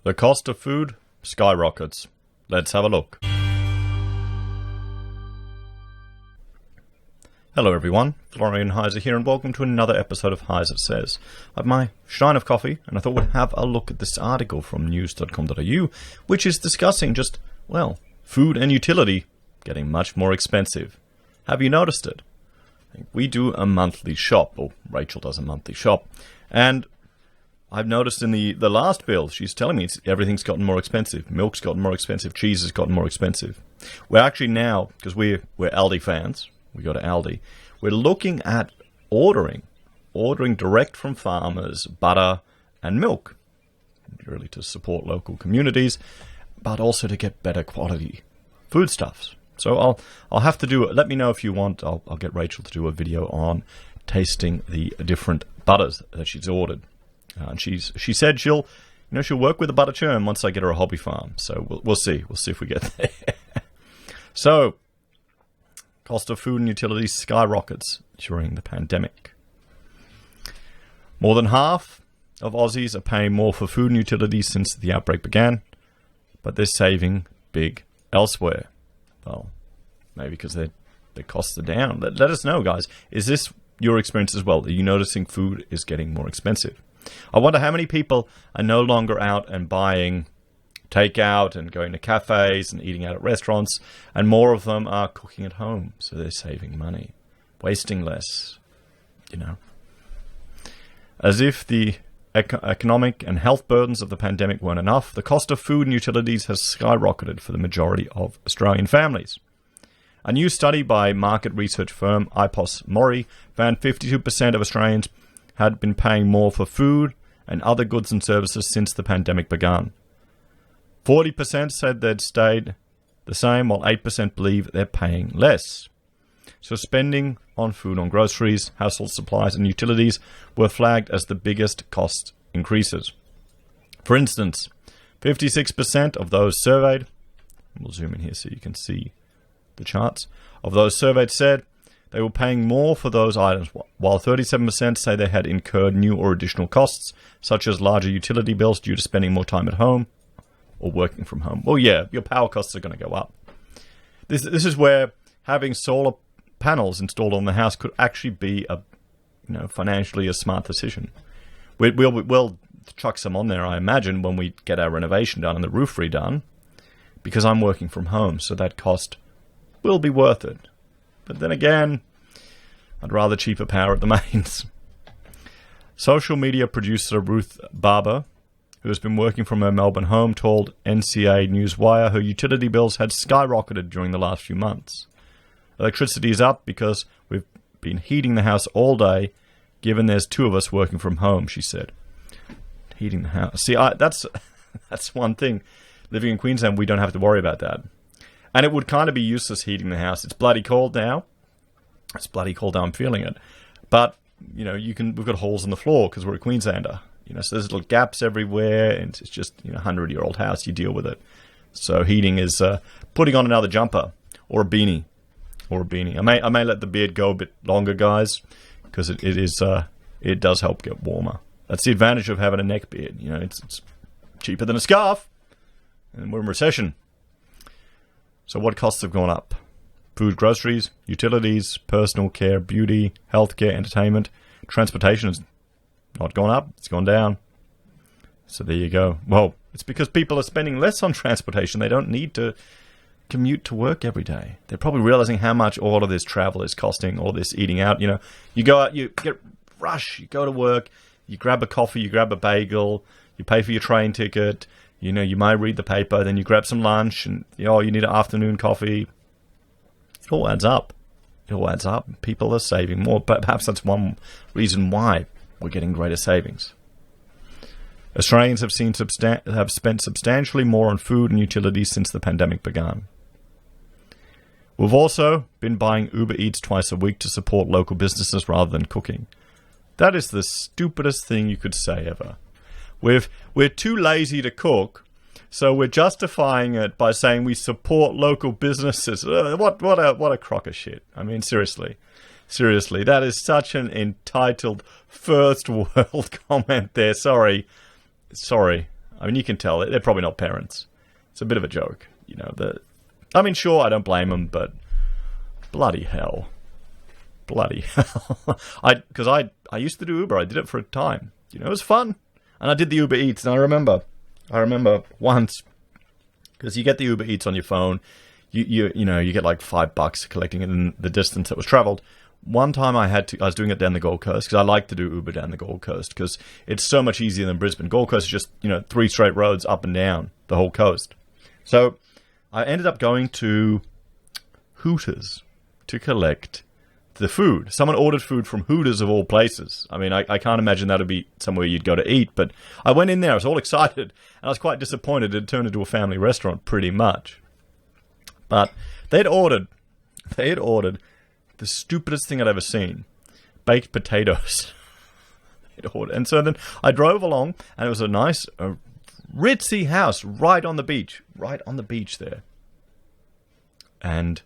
The cost of food skyrockets. Let's have a look. Hello everyone, Florian.heise here, and welcome to another episode of HeiseSays. I have my shine of coffee, and I thought we'd have a look at this article from news.com.au, which is discussing just, well, food and utility getting much more expensive. Have you noticed it? We do a monthly shop, or Rachel does a monthly shop, and I've noticed in the last bill, she's telling me everything's gotten more expensive. Milk's gotten more expensive. Cheese has gotten more expensive. We're actually now, because we're Aldi fans, we go to Aldi, we're looking at ordering direct from farmers, butter and milk, really to support local communities, but also to get better quality foodstuffs. So I'll have to do it. Let me know if you want. I'll get Rachel to do a video on tasting the different butters that she's ordered. And she said she'll work with a butter churn once I get her a hobby farm. So we'll see. We'll see if we get there. So, cost of food and utilities skyrockets during the pandemic. More than half of Aussies are paying more for food and utilities since the outbreak began, but they're saving big elsewhere. Well, maybe because their costs are down. Let us know, guys. Is this your experience as well? Are you noticing food is getting more expensive? I wonder how many people are no longer out and buying takeout and going to cafes and eating out at restaurants, and more of them are cooking at home, so they're saving money, wasting less, As if the economic and health burdens of the pandemic weren't enough, the cost of food and utilities has skyrocketed for the majority of Australian families. A new study by market research firm Ipsos Mori found 52% of Australians had been paying more for food and other goods and services since the pandemic began. 40% said they'd stayed the same, while 8% believe they're paying less. So spending on food, on groceries, household supplies and utilities were flagged as the biggest cost increases. For instance, 56% of those surveyed, we'll zoom in here so you can see the charts, of those surveyed said they were paying more for those items, while 37% say they had incurred new or additional costs, such as larger utility bills due to spending more time at home or working from home. Well, yeah, your power costs are going to go up. This is where having solar panels installed on the house could actually be financially a smart decision. We'll chuck some on there, I imagine, when we get our renovation done and the roof redone, because I'm working from home, so that cost will be worth it. But then again, I'd rather cheaper power at the mains. Social media producer Ruth Barber, who has been working from her Melbourne home, told NCA Newswire her utility bills had skyrocketed during the last few months. Electricity is up because we've been heating the house all day, given there's two of us working from home, she said. Heating the house. See, that's one thing. Living in Queensland, we don't have to worry about that. And it would kind of be useless heating the house. It's bloody cold now. I'm feeling it. But, we've got holes in the floor because we're a Queenslander. So there's little gaps everywhere, and it's just, 100-year-old house, you deal with it. So heating is putting on another jumper or a beanie. I may let the beard go a bit longer, guys, because it does help get warmer. That's the advantage of having a neck beard. It's cheaper than a scarf, and we're in recession. So what costs have gone up? Food, groceries, utilities, personal care, beauty, healthcare, entertainment. Transportation has not gone up, it's gone down. So there you go. Well, it's because people are spending less on transportation. They don't need to commute to work every day. They're probably realizing how much all of this travel is costing, all this eating out. You go out, you get rush, you go to work, you grab a coffee, you grab a bagel, you pay for your train ticket, you might read the paper, then you grab some lunch, and you need an afternoon coffee. It all adds up. People are saving more, but perhaps that's one reason why we're getting greater savings. Australians have spent substantially more on food and utilities since the pandemic began. We've also been buying Uber Eats twice a week to support local businesses rather than cooking. That is the stupidest thing you could say ever. We're too lazy to cook, so we're justifying it by saying we support local businesses. What a crock of shit. I mean, seriously, that is such an entitled first world comment there. Sorry. I mean, you can tell they're probably not parents. It's a bit of a joke, you know. I mean, sure, I don't blame them, but bloody hell. Bloody hell. Because I used to do Uber. I did it for a time. You know, it was fun. And I did the Uber Eats, and I remember once, because you get the Uber Eats on your phone, you know, you get like $5 collecting it in the distance that was traveled. One time I was doing it down the Gold Coast, because I like to do Uber down the Gold Coast, because it's so much easier than Brisbane. Gold Coast is just, you know, 3 straight roads up and down the whole coast. So I ended up going to Hooters to collect the food. Someone ordered food from Hooters of all places. I mean, I can't imagine that would be somewhere you'd go to eat, but I went in there, I was all excited, and I was quite disappointed it turned into a family restaurant pretty much. But they had ordered the stupidest thing I'd ever seen. Baked potatoes. And so then I drove along, and it was a nice, ritzy house right on the beach there. And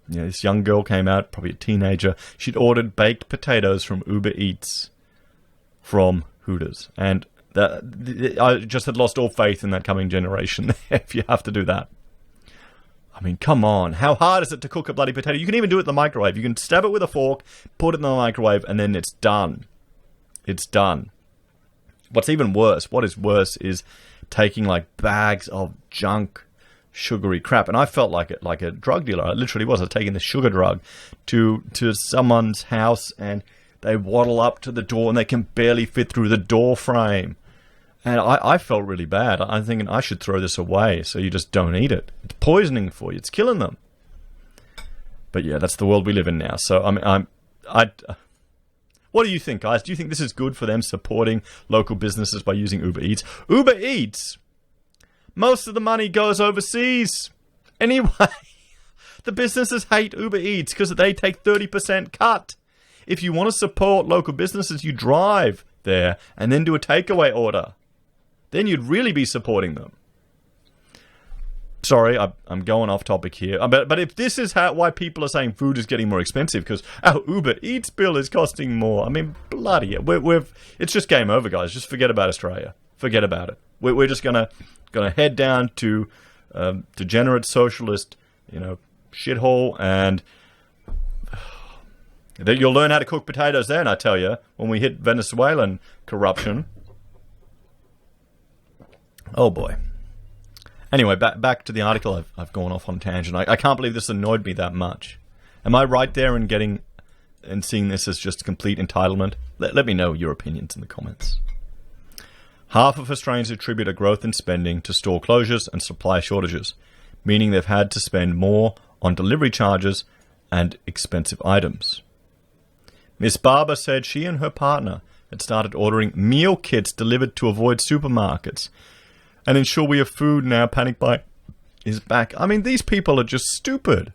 you know, this young girl came out, probably a teenager. She'd ordered baked potatoes from Uber Eats from Hooters. And I just had lost all faith in that coming generation if you have to do that. I mean, come on. How hard is it to cook a bloody potato? You can even do it in the microwave. You can stab it with a fork, put it in the microwave, and then it's done. It's done. What is worse is taking like bags of junk, sugary crap. And I felt like a drug dealer. I literally was. I was taking the sugar drug to someone's house, and they waddle up to the door, and they can barely fit through the door frame. And I felt really bad. I'm thinking I should throw this away, so you just don't eat it. It's poisoning for you. It's killing them. But yeah, that's the world we live in now. So what do you think, guys? Do you think this is good for them supporting local businesses by using Uber Eats? Uber Eats, most of the money goes overseas. Anyway, the businesses hate Uber Eats because they take 30% cut. If you want to support local businesses, you drive there and then do a takeaway order. Then you'd really be supporting them. Sorry, I'm going off topic here. But if this is why people are saying food is getting more expensive because our Uber Eats bill is costing more, I mean, bloody, it's just game over, guys. Just forget about Australia. Forget about it. We're just gonna head down to degenerate socialist, you know, shithole, and you'll learn how to cook potatoes then. I tell you, when we hit Venezuelan corruption. Oh boy. Anyway, back to the article. I've gone off on a tangent. I can't believe this annoyed me that much. Am I right there in seeing this as just complete entitlement? Let me know your opinions in the comments. Half of Australians attribute a growth in spending to store closures and supply shortages, meaning they've had to spend more on delivery charges and expensive items. Miss Barber said she and her partner had started ordering meal kits delivered to avoid supermarkets and ensure we have food now. Panic buy is back. I mean, these people are just stupid.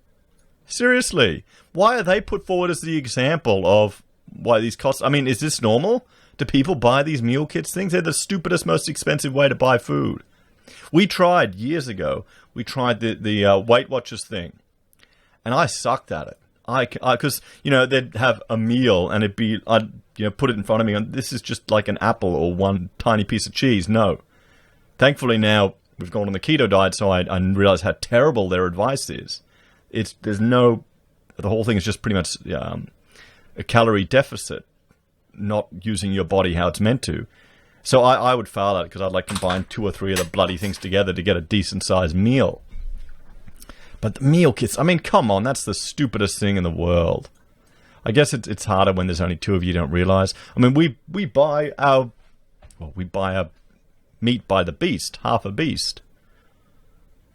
Seriously. Why are they put forward as the example of why these costs? I mean, is this normal? Do people buy these meal kits things? They're the stupidest, most expensive way to buy food. We tried years ago. We tried the Weight Watchers thing, and I sucked at it. Because they'd have a meal and it'd be I'd put it in front of me and this is just like an apple or one tiny piece of cheese. No. Thankfully now we've gone on the keto diet, so I realize how terrible their advice is. The whole thing is just pretty much a calorie deficit, not using your body how it's meant to. So I would fail at it because I'd like combine 2 or 3 of the bloody things together to get a decent sized meal. But the meal kits, I mean, come on, that's the stupidest thing in the world. I guess it's harder when there's only 2 of you, don't realize. I mean, we buy our meat by the beast, half a beast,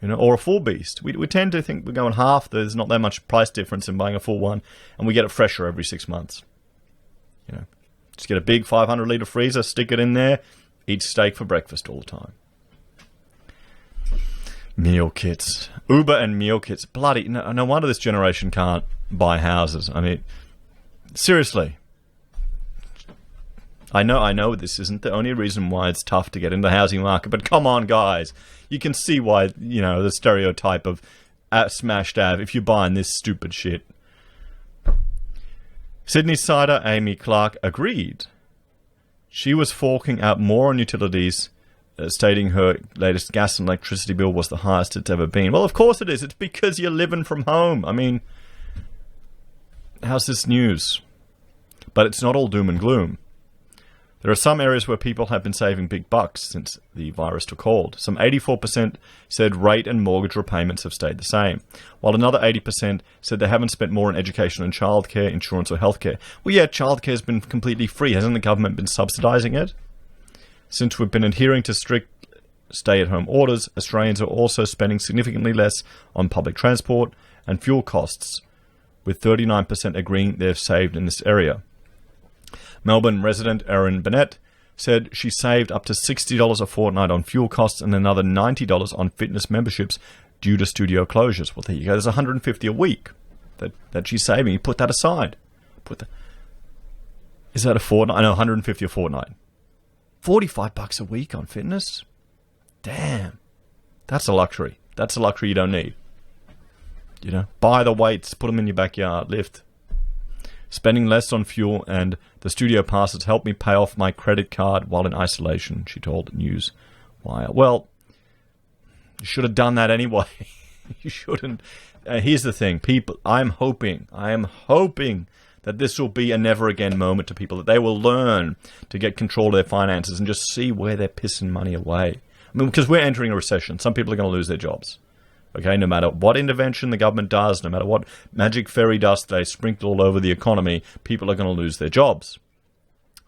or a full beast. We tend to think we're going half. There's not that much price difference in buying a full one, and we get it fresher every 6 months. Just get a big 500-litre freezer, stick it in there, eat steak for breakfast all the time. Meal kits. Uber and meal kits. Bloody, no wonder this generation can't buy houses. I mean, seriously. I know this isn't the only reason why it's tough to get into the housing market, but come on, guys. You can see why, the stereotype of smashed Ave if you're buying this stupid shit. Sydney Cider Amy Clark agreed. She was forking out more on utilities stating her latest gas and electricity bill was the highest it's ever been. Well, of course it is. It's because you're living from home. I mean, how's this news? But it's not all doom and gloom. There are some areas where people have been saving big bucks since the virus took hold. Some 84% said rate and mortgage repayments have stayed the same, while another 80% said they haven't spent more on education and childcare, insurance or healthcare. Well, yeah, childcare has been completely free. Hasn't the government been subsidising it? Since we've been adhering to strict stay-at-home orders, Australians are also spending significantly less on public transport and fuel costs, with 39% agreeing they've saved in this area. Melbourne resident Erin Bennett said she saved up to $60 a fortnight on fuel costs and another $90 on fitness memberships due to studio closures. Well, there you go. There's $150 a week that she's saving. You put that aside. Is that a fortnight? No, $150 a fortnight. $45 a week on fitness? Damn. That's a luxury. That's a luxury you don't need. You know, buy the weights, put them in your backyard, lift. Spending less on fuel and the studio passes helped me pay off my credit card while in isolation, she told Newswire. Well, you should have done that anyway. You shouldn't. Here's the thing, people. I am hoping that this will be a never-again moment to people, that they will learn to get control of their finances and just see where they're pissing money away. I mean, because we're entering a recession. Some people are going to lose their jobs. Okay, no matter what intervention the government does, no matter what magic fairy dust they sprinkle all over the economy, people are going to lose their jobs.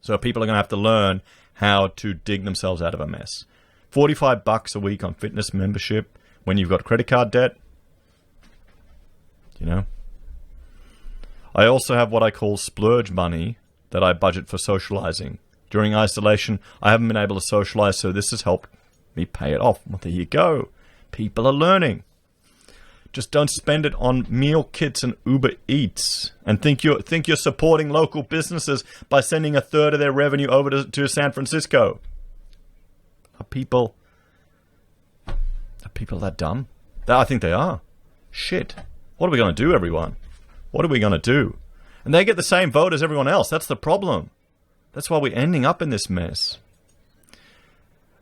So people are going to have to learn how to dig themselves out of a mess. $45 a week on fitness membership when you've got credit card debt. You know. I also have what I call splurge money that I budget for socializing. During isolation, I haven't been able to socialize, so this has helped me pay it off. Well, there you go. People are learning. Just don't spend it on meal kits and Uber Eats, and think you're supporting local businesses by sending a third of their revenue over to San Francisco. Are people that dumb? I think they are. Shit. What are we going to do, everyone? What are we going to do? And they get the same vote as everyone else. That's the problem. That's why we're ending up in this mess.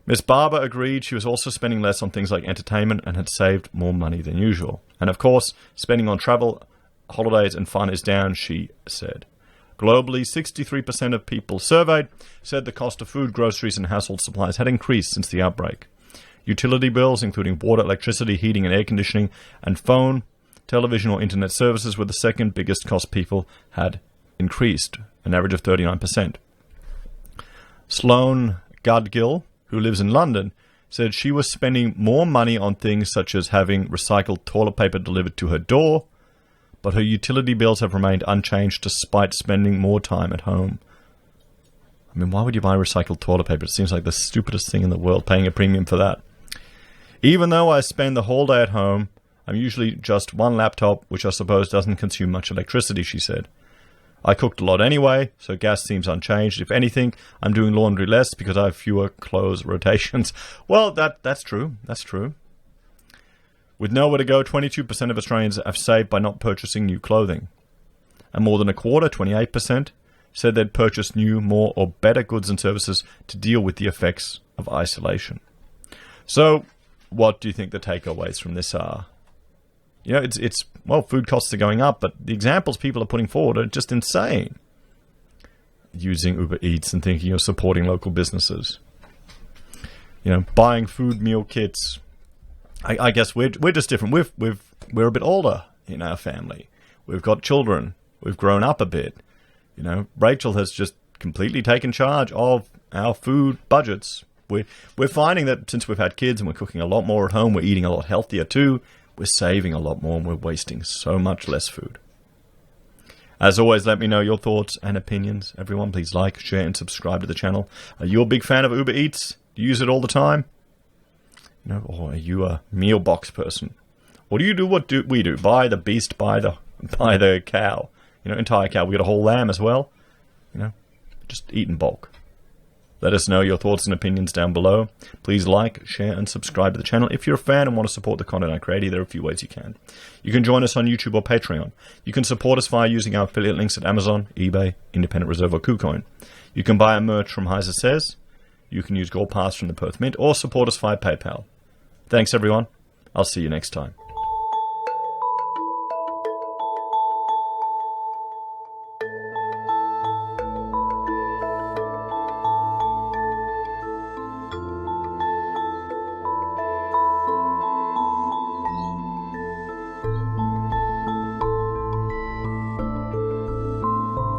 Miss Barber agreed she was also spending less on things like entertainment and had saved more money than usual. And of course, spending on travel, holidays and fun is down, she said. Globally, 63% of people surveyed said the cost of food, groceries and household supplies had increased since the outbreak. Utility bills, including water, electricity, heating and air conditioning, and phone, television or internet services were the second biggest cost people had increased, an average of 39%. Sloane Gudgill, who lives in London, said she was spending more money on things such as having recycled toilet paper delivered to her door, but her utility bills have remained unchanged despite spending more time at home. I mean, why would you buy recycled toilet paper? It seems like the stupidest thing in the world, paying a premium for that. Even though I spend the whole day at home, I'm usually just one laptop, which I suppose doesn't consume much electricity, she said. I cooked a lot anyway, so gas seems unchanged. If anything, I'm doing laundry less because I have fewer clothes rotations. Well, that's true. That's true. With nowhere to go, 22% of Australians have saved by not purchasing new clothing. And more than a quarter, 28%, said they'd purchase new, more or better goods and services to deal with the effects of isolation. So, what do you think the takeaways from this are? You know, well, food costs are going up, but the examples people are putting forward are just insane. Using Uber Eats and thinking of supporting local businesses. You know, buying food meal kits. I guess we're just different. We're a bit older in our family. We've got children. We've grown up a bit. You know, Rachel has just completely taken charge of our food budgets. We're finding that since we've had kids and we're cooking a lot more at home, we're eating a lot healthier too. We're saving a lot more and we're wasting so much less food. As always, let me know your thoughts and opinions. Everyone, please like, share, and subscribe to the channel. Are you a big fan of Uber Eats? Do you use it all the time? You know, or are you a meal box person? Or do you do what we do? Buy the beast, buy the cow. You know, entire cow. We got a whole lamb as well. You know, just eat in bulk. Let us know your thoughts and opinions down below. Please like, share, and subscribe to the channel. If you're a fan and want to support the content I create, there are a few ways you can. You can join us on YouTube or Patreon. You can support us via using our affiliate links at Amazon, eBay, Independent Reserve, or Kucoin. You can buy our merch from HeiseSays. you can use Gold Pass from the Perth Mint or support us via PayPal. Thanks everyone. I'll see you next time.